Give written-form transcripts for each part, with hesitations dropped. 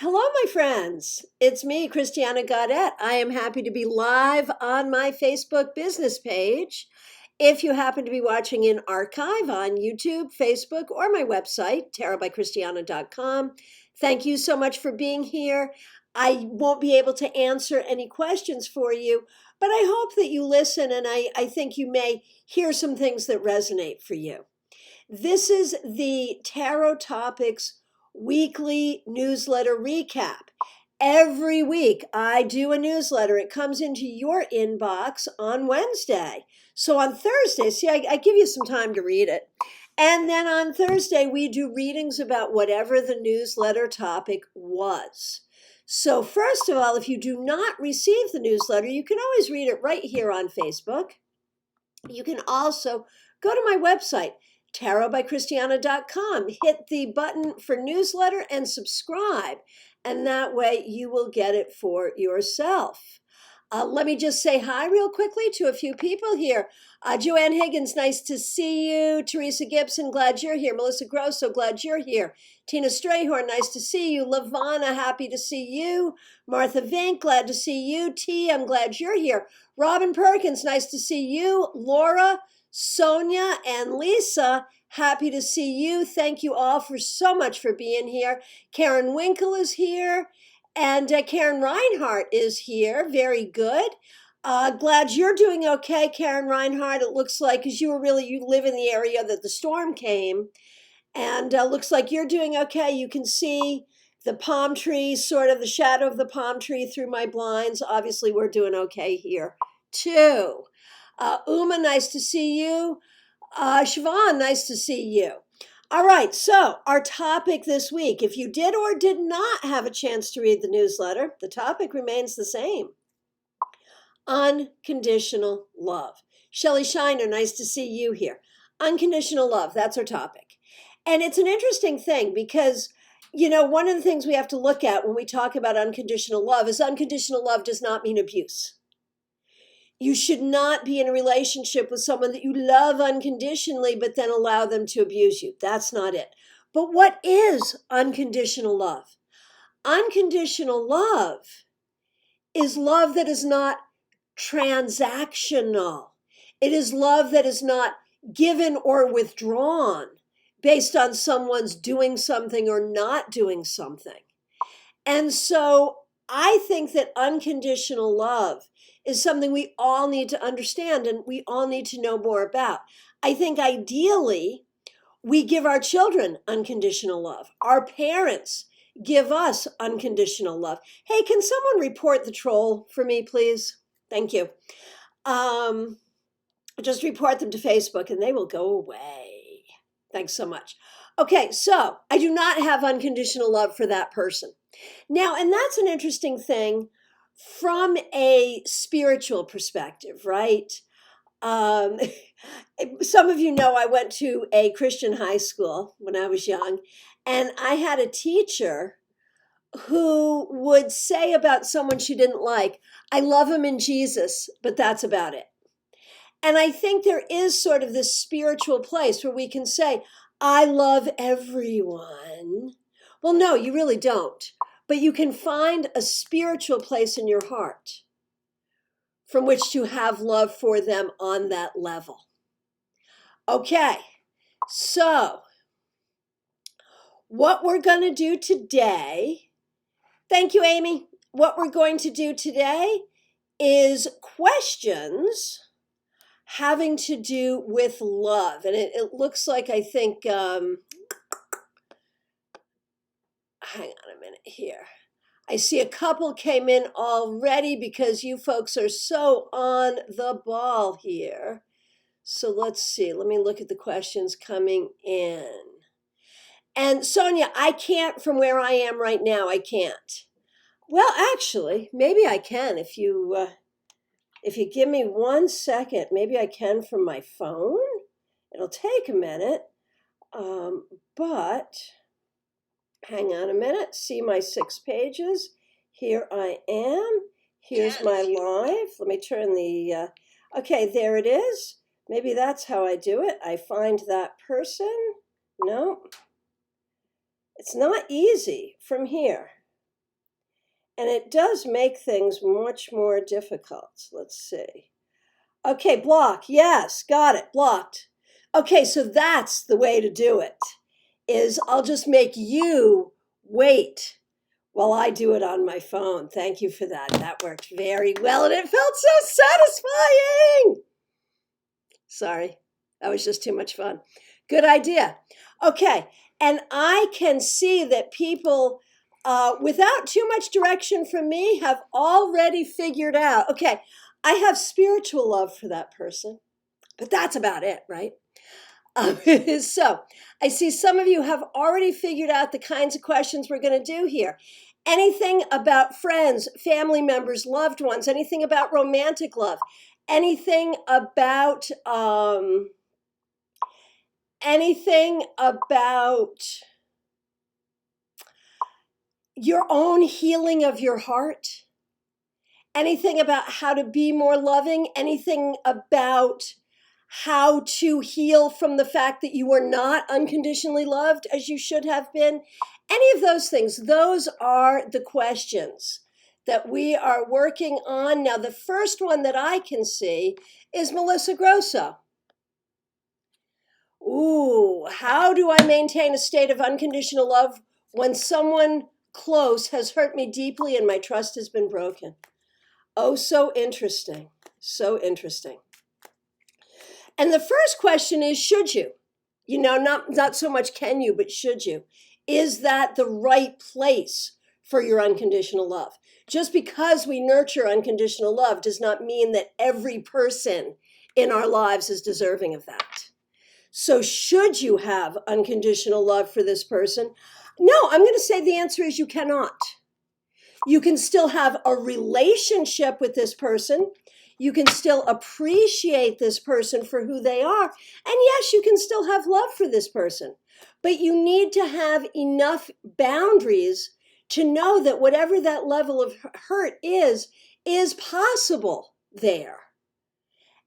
Hello, my friends. It's me, Christiana Gaudet. I am happy to be live on my Facebook business page. If you happen to be watching in archive on YouTube, Facebook, or my website, tarotbychristiana.com, thank you so much for being here. I won't be able to answer any questions for you, but I hope that you listen and I think you may hear some things that resonate for you. This is the Tarot Topics weekly newsletter recap. Every week I do a newsletter. It comes into your inbox on Wednesday. So on Thursday, see, I give you some time to read it. And then on Thursday, we do readings about whatever the newsletter topic was. So, first of all, if you do not receive the newsletter, you can always read it right here on Facebook. You can also go to my website, tarotbychristiana.com. Hit the button for newsletter and subscribe, and that way you will get it for yourself. Let me just say hi real quickly to a few people here. Joanne Higgins, nice to see you. Teresa Gibson, glad you're here. Melissa Grossa, glad you're here. Tina Strayhorn, nice to see you. Lavana, happy to see you. Martha Vink, glad to see you. T, I'm glad you're here. Robin Perkins, nice to see you. Laura, Sonja, and Lisa, happy to see you. Thank you all for so much for being here. Karen Winkle is here. And Karen Reinhardt is here. Very good. Glad you're doing okay, Karen Reinhardt. It looks like, because you live in the area that the storm came. And looks like you're doing okay. You can see the palm tree, sort of the shadow of the palm tree through my blinds. Obviously, we're doing okay here, too. Uma, nice to see you. Siobhan, nice to see you. All right, so our topic this week, if you did or did not have a chance to read the newsletter, the topic remains the same. Unconditional love. Shelley Shiner, nice to see you here. Unconditional love, that's our topic. And it's an interesting thing because, one of the things we have to look at when we talk about unconditional love is unconditional love does not mean abuse. You should not be in a relationship with someone that you love unconditionally, but then allow them to abuse you. That's not it. But what is unconditional love? Unconditional love is love that is not transactional. It is love that is not given or withdrawn based on someone's doing something or not doing something. And so I think that unconditional love is something we all need to understand and we all need to know more about. I think ideally, we give our children unconditional love. Our parents give us unconditional love. Hey, can someone report the troll for me, please? Thank you. Just report them to Facebook and they will go away. Thanks so much. Okay, so I do not have unconditional love for that person. Now, and that's an interesting thing from a spiritual perspective, right? Some of you know I went to a Christian high school when I was young, and I had a teacher who would say about someone she didn't like, I love him in Jesus, but that's about it. And I think there is sort of this spiritual place where we can say, I love everyone. Well, no, you really don't. But you can find a spiritual place in your heart from which to have love for them on that level. Okay, so what we're going to do today, thank you, Amy. What we're going to do today is questions having to do with love. And it looks like, I think, hang on a minute here. I see a couple came in already because you folks are so on the ball here. So let's see. Let me look at the questions coming in. And Sonja, I can't from where I am right now. I can't. Well, actually, maybe I can if you give me 1 second. Maybe I can from my phone. It'll take a minute, but hang on a minute. See my 6 pages. Here I am. Here's my live. Let me turn the, okay, there it is. Maybe that's how I do it. I find that person. No, it's not easy from here. And it does make things much more difficult. Let's see. Okay, block. Yes, got it. Blocked. Okay, so that's the way to do it. Is I'll just make you wait while I do it on my phone. Thank you for that. That worked very well and it felt so satisfying. Sorry, that was just too much fun. Good idea. Okay, and I can see that people, without too much direction from me, have already figured out, okay, I have spiritual love for that person, but that's about it, right? So I see some of you have already figured out the kinds of questions we're going to do here. Anything about friends, family members, loved ones, anything about romantic love, anything about your own healing of your heart, anything about how to be more loving, anything about how to heal from the fact that you were not unconditionally loved as you should have been. Any of those things, those are the questions that we are working on. Now, the first one that I can see is Melissa Grossa. Ooh, how do I maintain a state of unconditional love when someone close has hurt me deeply and my trust has been broken? Oh, so interesting. So interesting. And the first question is, should you? You know, not so much can you, but should you? Is that the right place for your unconditional love? Just because we nurture unconditional love does not mean that every person in our lives is deserving of that. So should you have unconditional love for this person? No, I'm going to say the answer is you cannot. You can still have a relationship with this person. You can still appreciate this person for who they are. And yes, you can still have love for this person. But you need to have enough boundaries to know that whatever that level of hurt is possible there.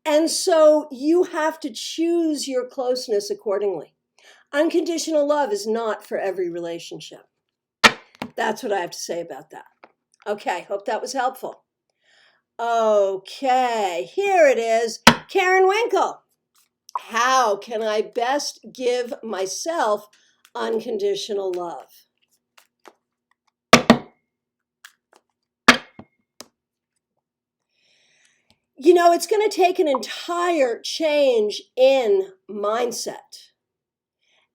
And so you have to choose your closeness accordingly. Unconditional love is not for every relationship. That's what I have to say about that. Okay, hope that was helpful. Okay, here it is. Karen Winkle. How can I best give myself unconditional love? You know, it's going to take an entire change in mindset.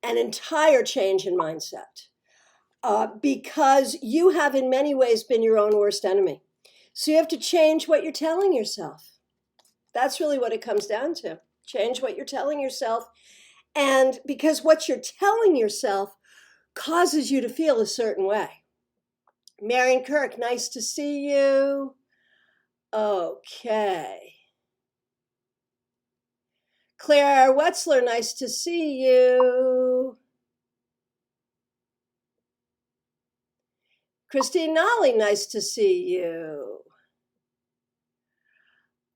An entire change in mindset. Because you have in many ways been your own worst enemy. So you have to change what you're telling yourself. That's really what it comes down to. Change what you're telling yourself. And because what you're telling yourself causes you to feel a certain way. Marion Kirk, nice to see you. Okay. Claire Wetzler, nice to see you. Christine Nolly, nice to see you.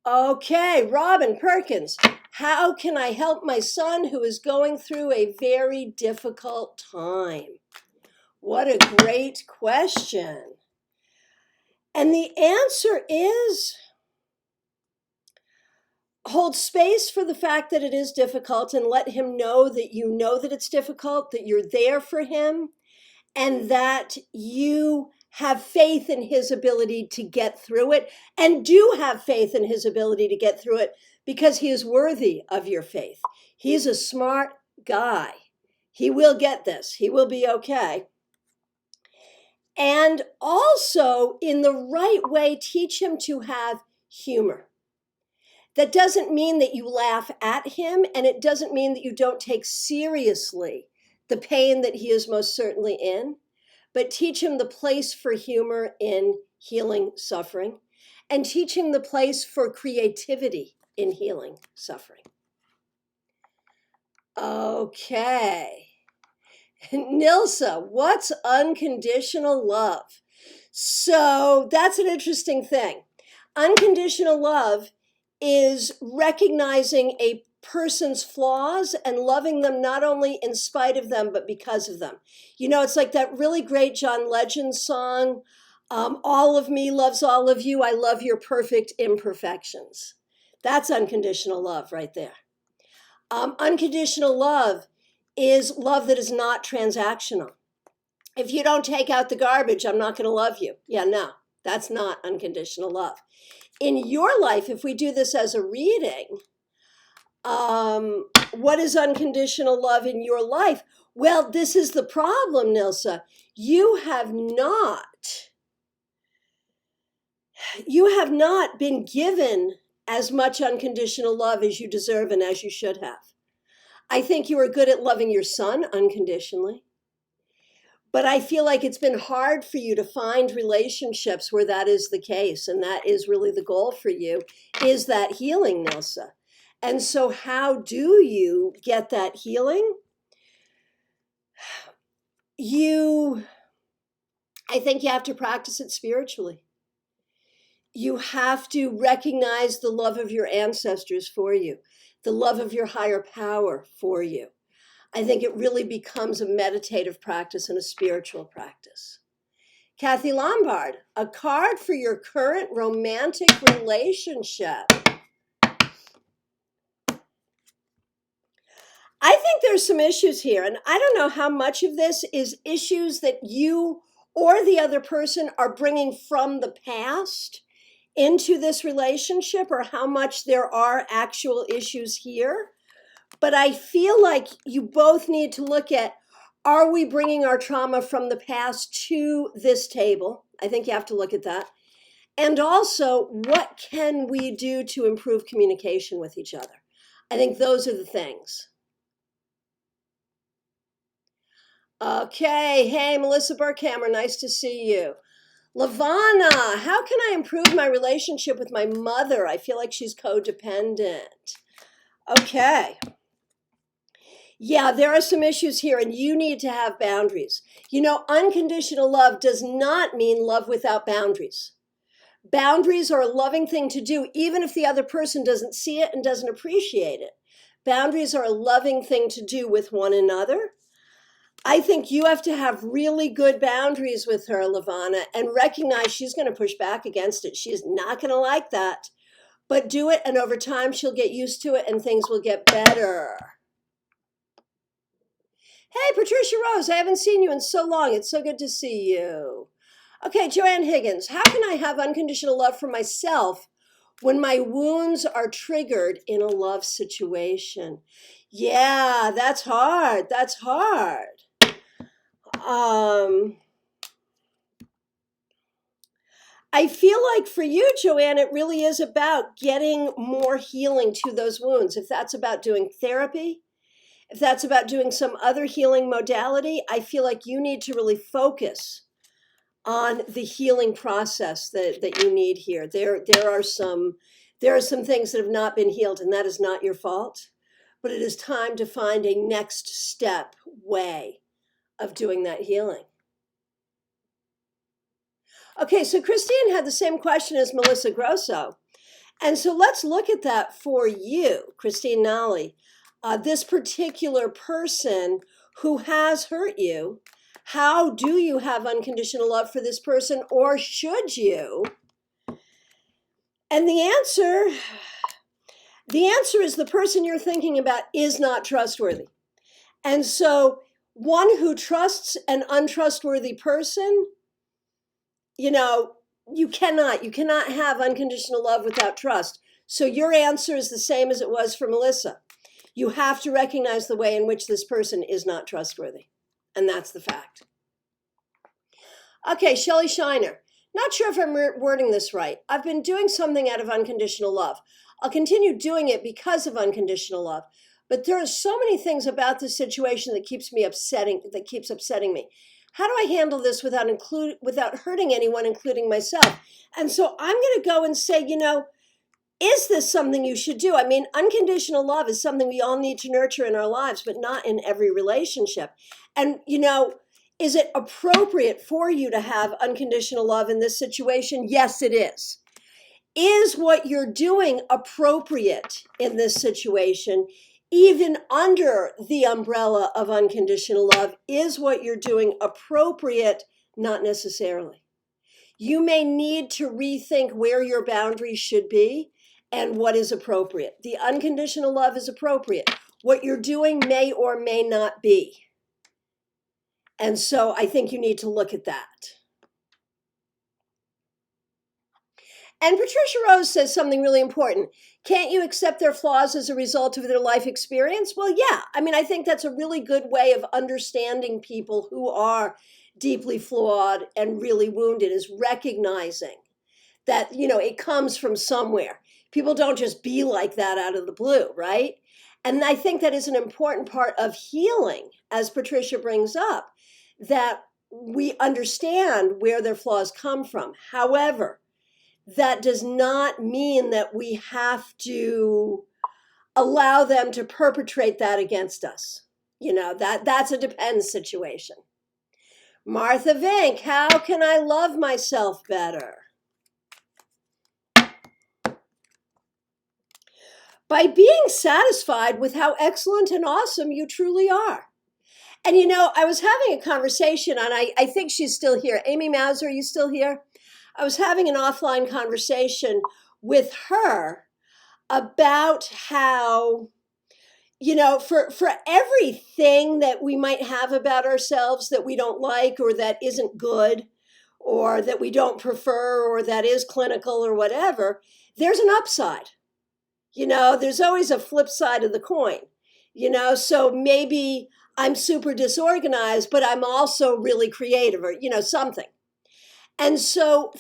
Okay, Robin Perkins, how can I help my son who is going through a very difficult time? What a great question. And the answer is hold space for the fact that it is difficult and let him know that you know that it's difficult, that you're there for him, and that you have faith in his ability to get through it, and do have faith in his ability to get through it because he is worthy of your faith. He's a smart guy. He will get this. He will be okay. And also, in the right way, teach him to have humor. That doesn't mean that you laugh at him, and it doesn't mean that you don't take seriously the pain that he is most certainly in, but teach him the place for humor in healing suffering, and teach him the place for creativity in healing suffering. Okay. Nilsa, what's unconditional love? So that's an interesting thing. Unconditional love is recognizing a person's flaws and loving them not only in spite of them, but because of them. You know, it's like that really great John Legend song, All of me loves all of you. I love your perfect imperfections. That's unconditional love right there. Unconditional love is love that is not transactional. If you don't take out the garbage, I'm not going to love you. Yeah, no, that's not unconditional love. In your life, if we do this as a reading, what is unconditional love in your life? Well, this is the problem, Nilsa. You have not been given as much unconditional love as you deserve and as you should have. I think you are good at loving your son unconditionally. But I feel like it's been hard for you to find relationships where that is the case. And that is really the goal for you, is that healing, Nilsa. And so how do you get that healing? I think you have to practice it spiritually. You have to recognize the love of your ancestors for you, the love of your higher power for you. I think it really becomes a meditative practice and a spiritual practice. Kathy Lombard, a card for your current romantic relationship. I think there's some issues here, and I don't know how much of this is issues that you or the other person are bringing from the past into this relationship, or how much there are actual issues here. But I feel like you both need to look at, are we bringing our trauma from the past to this table? I think you have to look at that. And also, what can we do to improve communication with each other? I think those are the things. Okay, hey, Melissa Burkhammer, nice to see you. Lavana, how can I improve my relationship with my mother? I feel like she's codependent. Okay. Yeah, there are some issues here, and you need to have boundaries. You know, unconditional love does not mean love without boundaries. Boundaries are a loving thing to do, even if the other person doesn't see it and doesn't appreciate it. Boundaries are a loving thing to do with one another. I think you have to have really good boundaries with her, Lavana, and recognize she's going to push back against it. She is not going to like that, but do it, and over time she'll get used to it and things will get better. Hey, Patricia Rose, I haven't seen you in so long. It's so good to see you. Okay, Joanne Higgins, how can I have unconditional love for myself when my wounds are triggered in a love situation? Yeah, that's hard. That's hard. I feel like for you, Joanne, it really is about getting more healing to those wounds. If that's about doing therapy, if that's about doing some other healing modality, I feel like you need to really focus on the healing process that you need here. There are some things that have not been healed, and that is not your fault, but it is time to find a next step way of doing that healing. Okay, so Christine had the same question as Melissa Grosso. And so let's look at that for you, Christine Nolly. This particular person who has hurt you, how do you have unconditional love for this person, or should you? And the answer is the person you're thinking about is not trustworthy. And so one who trusts an untrustworthy person, you know, you cannot have unconditional love without trust. So your answer is the same as it was for Melissa. You have to recognize the way in which this person is not trustworthy. And that's the fact. Okay, Shelley Shiner. Not sure if I'm wording this right. I've been doing something out of unconditional love. I'll continue doing it because of unconditional love. But there are so many things about this situation that keeps upsetting me. How do I handle this without hurting anyone, including myself? And so I'm going to go and say, is this something you should do? I mean, unconditional love is something we all need to nurture in our lives, but not in every relationship. And, is it appropriate for you to have unconditional love in this situation? Yes, it is. Is what you're doing appropriate in this situation? Even under the umbrella of unconditional love, is what you're doing appropriate? Not necessarily. you may need to rethink where your boundaries should be and what is appropriate. The unconditional love is appropriate. What you're doing may or may not be. And so I think you need to look at that. And Patricia Rose says something really important. Can't you accept their flaws as a result of their life experience? Well, yeah. I mean, I think that's a really good way of understanding people who are deeply flawed and really wounded, is recognizing that, it comes from somewhere. People don't just be like that out of the blue, right? And I think that is an important part of healing, as Patricia brings up, that we understand where their flaws come from. However, that does not mean that we have to allow them to perpetrate that against us. That's a depends situation. Martha Vink, how can I love myself better? By being satisfied with how excellent and awesome you truly are. And I was having a conversation, and I think she's still here. Amy Mauser, are you still here? I was having an offline conversation with her about how, for everything that we might have about ourselves that we don't like, or that isn't good, or that we don't prefer, or that is clinical or whatever, there's an upside. There's always a flip side of the coin. So maybe I'm super disorganized, but I'm also really creative, or, something. And so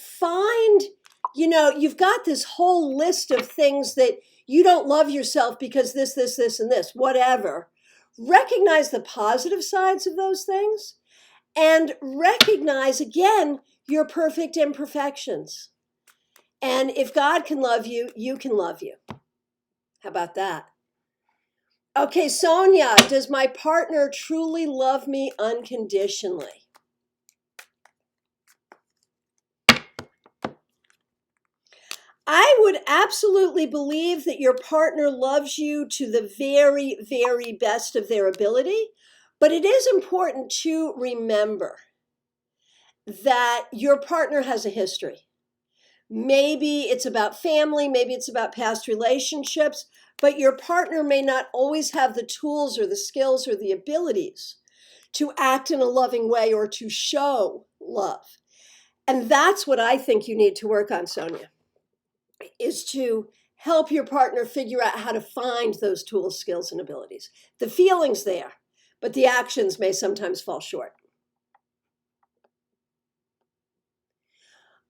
you've got this whole list of things that you don't love yourself because this, and this, whatever. Recognize the positive sides of those things, and recognize, again, your perfect imperfections. And if God can love you, you can love you. How about that? Okay, Sonja, does my partner truly love me unconditionally? I would absolutely believe that your partner loves you to the very, very best of their ability, but it is important to remember that your partner has a history. Maybe it's about family, maybe it's about past relationships, but your partner may not always have the tools or the skills or the abilities to act in a loving way or to show love. And that's what I think you need to work on, Sonja, is to help your partner figure out how to find those tools, skills, and abilities. The feeling's there, but the actions may sometimes fall short.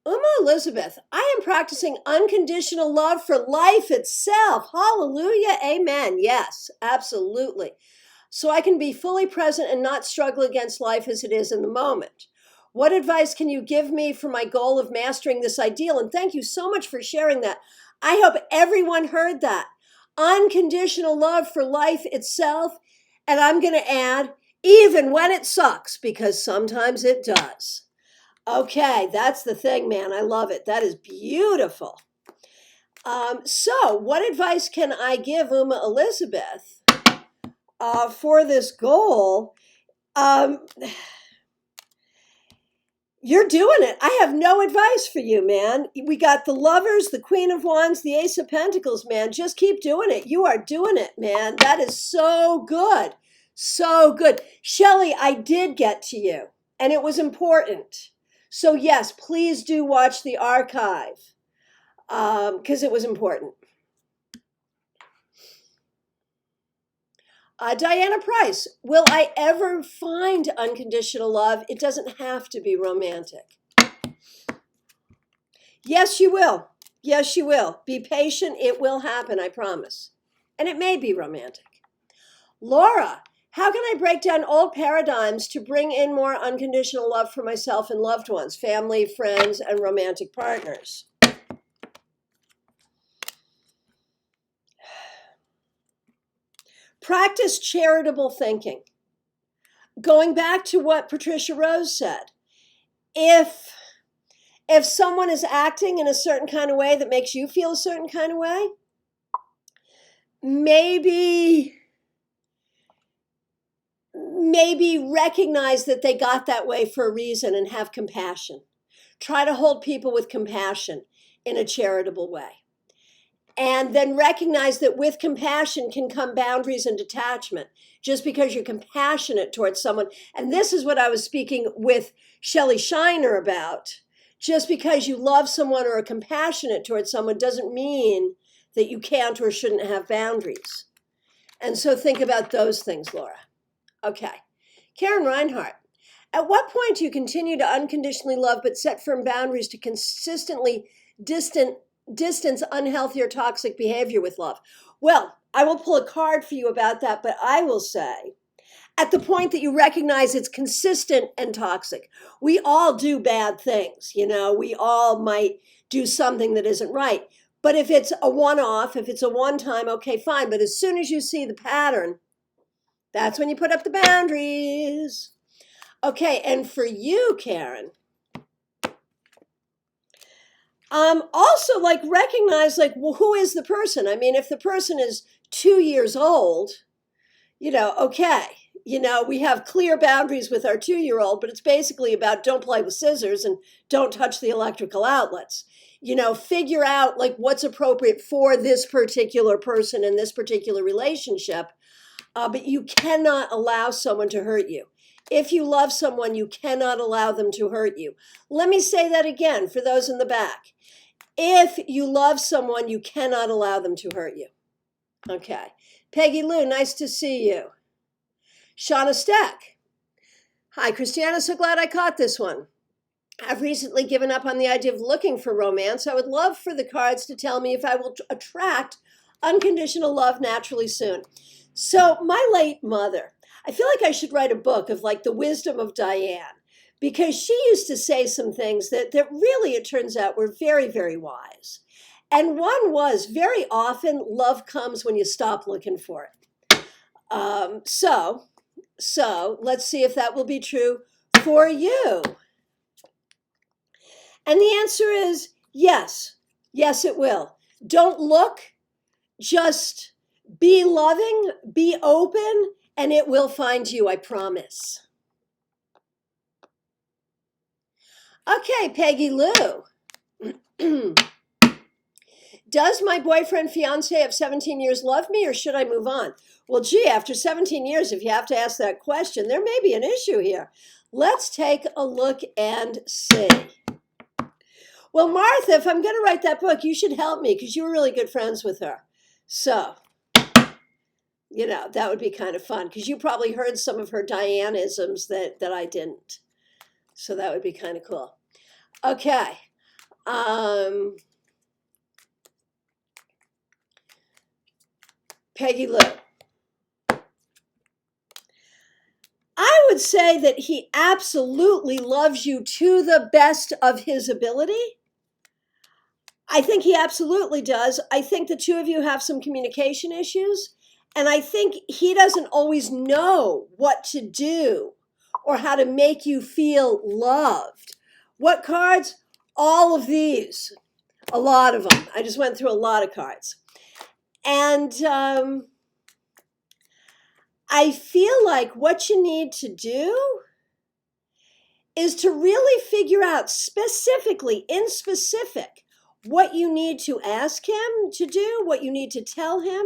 Uma Elizabeth, I am practicing unconditional love for life itself. Hallelujah. Amen. Yes, absolutely. So I can be fully present and not struggle against life as it is in the moment. What advice can you give me for my goal of mastering this ideal? And thank you so much for sharing that. I hope everyone heard that. Unconditional love for life itself. And I'm going to add, even when it sucks, because sometimes it does. Okay, that's the thing, man. I love it. That is beautiful. So what advice can I give Uma Elizabeth for this goal? You're doing it. I have no advice for you, man. We got the Lovers, the Queen of Wands, the Ace of Pentacles, man. Just keep doing it. You are doing it, man. That is so good. So good. Shelley, I did get to you, and it was important. So yes, please do watch the archive because it was important. Diana Price, will I ever find unconditional love? It doesn't have to be romantic. Yes, you will. Yes, you will. Be patient. It will happen, I promise. And it may be romantic. Laura, how can I break down old paradigms to bring in more unconditional love for myself and loved ones, family, friends, and romantic partners? Practice charitable thinking. Going back to what Patricia Rose said, if someone is acting in a certain kind of way that makes you feel a certain kind of way, maybe recognize that they got that way for a reason and have compassion. Try to hold people with compassion in a charitable way. And then recognize that with compassion can come boundaries and detachment. Just because you're compassionate towards someone, and this is what I was speaking with Shelley Shiner about, just because you love someone or are compassionate towards someone doesn't mean that you can't or shouldn't have boundaries. And so think about those things, Laura. Okay. Karen Reinhardt. At what point do you continue to unconditionally love but set firm boundaries to consistently distance unhealthy or toxic behavior with love? Well, I will pull a card for you about that, but I will say at the point that you recognize it's consistent and toxic. We all do bad things, we all might do something that isn't right. But if it's a one-off, if it's a one-time, okay, fine. But as soon as you see the pattern, that's when you put up the boundaries. Okay, and for you, Karen, also recognize well, who is the person? I mean, if the person is 2 years old, okay, we have clear boundaries with our 2-year-old, but it's basically about don't play with scissors and don't touch the electrical outlets. Figure out what's appropriate for this particular person in this particular relationship. But you cannot allow someone to hurt you. If you love someone, you cannot allow them to hurt you. Let me say that again for those in the back. If you love someone, you cannot allow them to hurt you. Okay. Peggy Lou, nice to see you. Shauna Stack. Hi, Christiana. So glad I caught this one. I've recently given up on the idea of looking for romance. I would love for the cards to tell me if I will attract unconditional love naturally soon. So my late mother, I feel like I should write a book of the wisdom of Diane, because she used to say some things that really, it turns out, were very, very wise. And one was, very often, love comes when you stop looking for it. So let's see if that will be true for you. And the answer is yes. Yes, it will. Don't look, just be loving, be open, and it will find you, I promise. Okay, Peggy Lou. Does my boyfriend, fiance of 17 years love me, or should I move on? Well, gee, after 17 years, if you have to ask that question, there may be an issue here. Let's take a look and see. Well, Martha, if I'm going to write that book, you should help me because you were really good friends with her. So, that would be kind of fun because you probably heard some of her Dianisms that I didn't. So that would be kind of cool. Okay. Peggy Lou. I would say that he absolutely loves you to the best of his ability. I think he absolutely does. I think the two of you have some communication issues, and I think he doesn't always know what to do or how to make you feel loved. What cards? All of these. A lot of them. I just went through a lot of cards. And I feel like what you need to do is to really figure out specifically, in specific, what you need to ask him to do, what you need to tell him,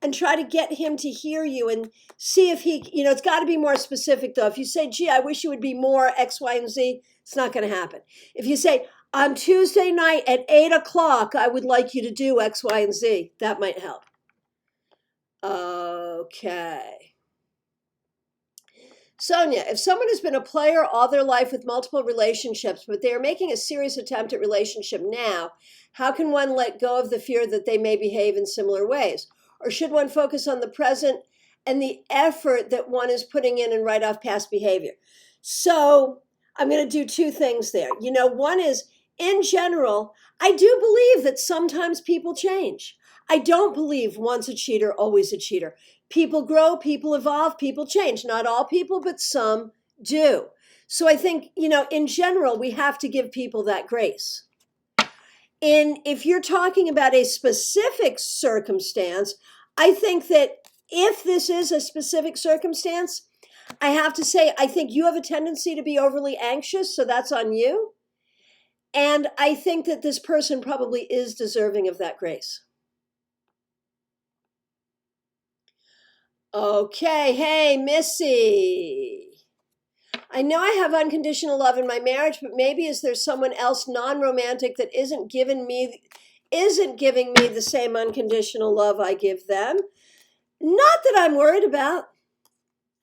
and try to get him to hear you and see if he, it's got to be more specific though. If you say, gee, I wish you would be more X, Y, and Z, it's not going to happen. If you say, on Tuesday night at 8:00, I would like you to do X, Y, and Z, that might help. Okay. Sonja, if someone has been a player all their life with multiple relationships, but they are making a serious attempt at relationship now, how can one let go of the fear that they may behave in similar ways? Or should one focus on the present and the effort that one is putting in and write off past behavior? So I'm going to do two things there. One is, in general, I do believe that sometimes people change. I don't believe once a cheater, always a cheater. People grow, people evolve, people change. Not all people, but some do. So I think, in general, we have to give people that grace. If you're talking about a specific circumstance, I think that if this is a specific circumstance, I have to say, I think you have a tendency to be overly anxious, so that's on you. And I think that this person probably is deserving of that grace. Okay, hey, Missy. I know I have unconditional love in my marriage, but maybe is there someone else non-romantic that isn't giving me the same unconditional love I give them? Not that I'm worried about.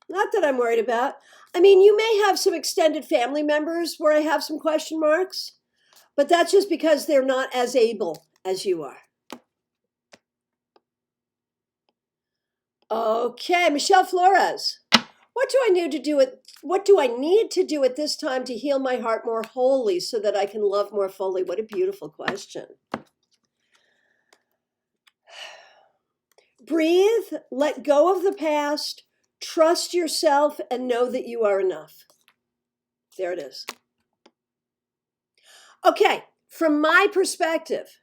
Not that I'm worried about. I mean, you may have some extended family members where I have some question marks, but that's just because they're not as able as you are. Okay, Michelle Flores. What do I need to do at this time to heal my heart more wholly so that I can love more fully? What a beautiful question. Breathe, let go of the past, trust yourself, and know that you are enough. There it is. Okay, from my perspective,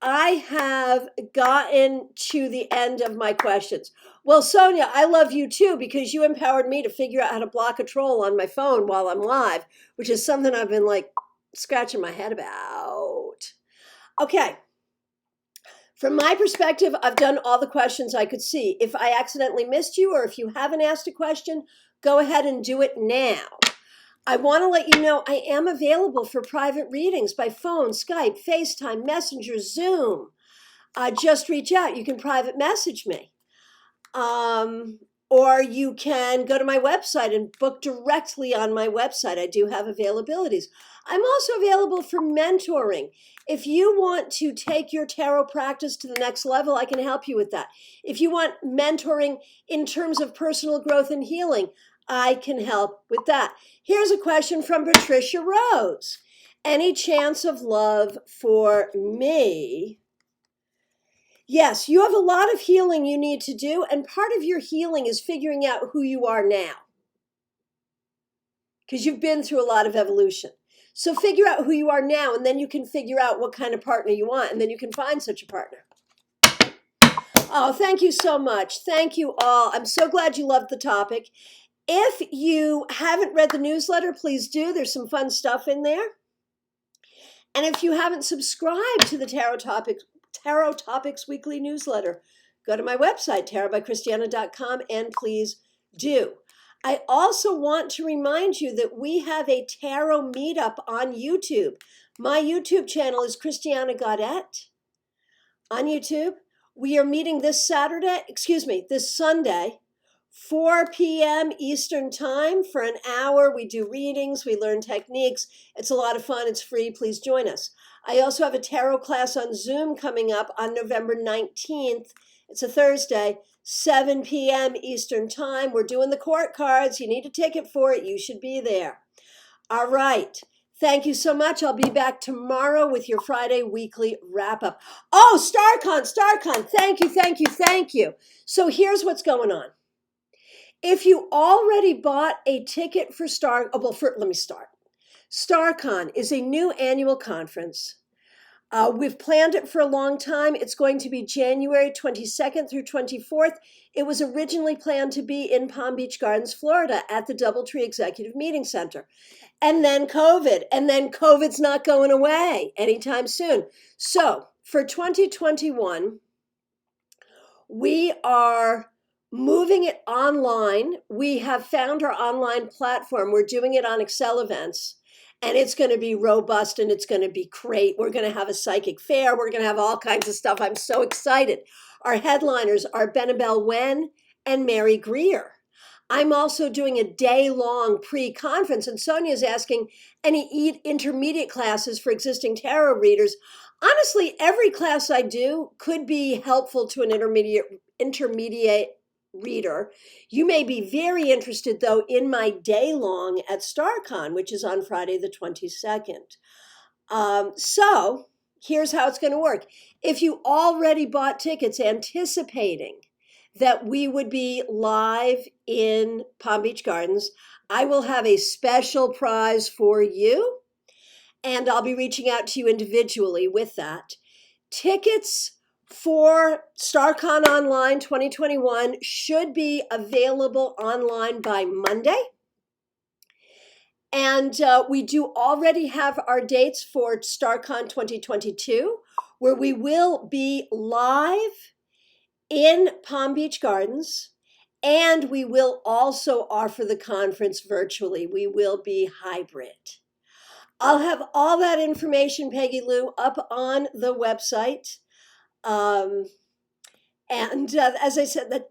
I have gotten to the end of my questions. Well, Sonja, I love you too because you empowered me to figure out how to block a troll on my phone while I'm live, which is something I've been like scratching my head about. Okay. From my perspective, I've done all the questions I could see. If I accidentally missed you or if you haven't asked a question, go ahead and do it now. I want to let you know I am available for private readings by phone, Skype, FaceTime, Messenger, Zoom. Just reach out. You can private message me. Or you can go to my website and book directly on my website. I do have availabilities. I'm also available for mentoring. If you want to take your tarot practice to the next level, I can help you with that. If you want mentoring in terms of personal growth and healing, I can help with that. Here's a question from Patricia Rose. Any chance of love for me? Yes, you have a lot of healing you need to do, and part of your healing is figuring out who you are now. Because you've been through a lot of evolution. So figure out who you are now, and then you can figure out what kind of partner you want, and then you can find such a partner. Oh, thank you so much. Thank you all. I'm so glad you loved the topic. If you haven't read the newsletter, please do. There's some fun stuff in there. And if you haven't subscribed to the Tarot Topics Weekly newsletter, go to my website, tarotbychristiana.com, and please do. I also want to remind you that we have a tarot meetup on YouTube. My YouTube channel is Christiana Gaudet on YouTube. We are meeting this Sunday, 4 p.m. Eastern Time for an hour. We do readings, we learn techniques. It's a lot of fun. It's free. Please join us. I also have a tarot class on Zoom coming up on November 19th. It's a Thursday, 7 p.m. Eastern Time. We're doing the court cards. You need a ticket for it. You should be there. All right. Thank you so much. I'll be back tomorrow with your Friday weekly wrap up. Oh, StarCon. Thank you. So here's what's going on. If you already bought a ticket for let me start. StarCon is a new annual conference. We've planned it for a long time. It's going to be January 22nd through 24th. It was originally planned to be in Palm Beach Gardens, Florida at the Doubletree Executive Meeting Center. And then COVID's not going away anytime soon. So for 2021, we are moving it online. We have found our online platform. We're doing it on Excel events, and it's going to be robust and it's going to be great. We're going to have a psychic fair. We're going to have all kinds of stuff. I'm so excited. Our headliners are Benabel Wen and Mary Greer. I'm also doing a day-long pre-conference, and Sonja's asking any intermediate classes for existing tarot readers. Honestly, every class I do could be helpful to an intermediate reader. You may be very interested, though, in my day-long at StarCon, which is on Friday the 22nd. So here's how it's going to work. If you already bought tickets anticipating that we would be live in Palm Beach Gardens, I will have a special prize for you, and I'll be reaching out to you individually with that. Tickets for StarCon Online 2021 should be available online by Monday. And we do already have our dates for StarCon 2022, where we will be live in Palm Beach Gardens, and we will also offer the conference virtually. We will be hybrid. I'll have all that information, Peggy Lou, up on the website. And as I said, that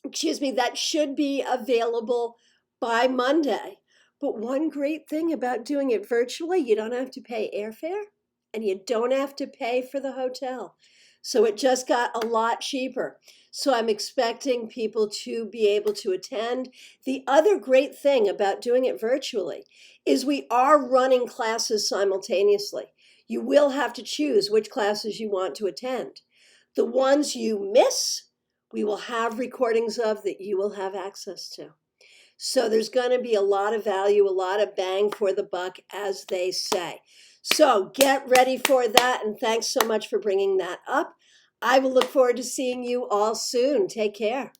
excuse me, that should be available by Monday. But one great thing about doing it virtually, you don't have to pay airfare and you don't have to pay for the hotel. So it just got a lot cheaper. So I'm expecting people to be able to attend. The other great thing about doing it virtually is we are running classes simultaneously. You will have to choose which classes you want to attend. The ones you miss, we will have recordings of that you will have access to. So there's going to be a lot of value, a lot of bang for the buck, as they say. So get ready for that. And thanks so much for bringing that up. I will look forward to seeing you all soon. Take care.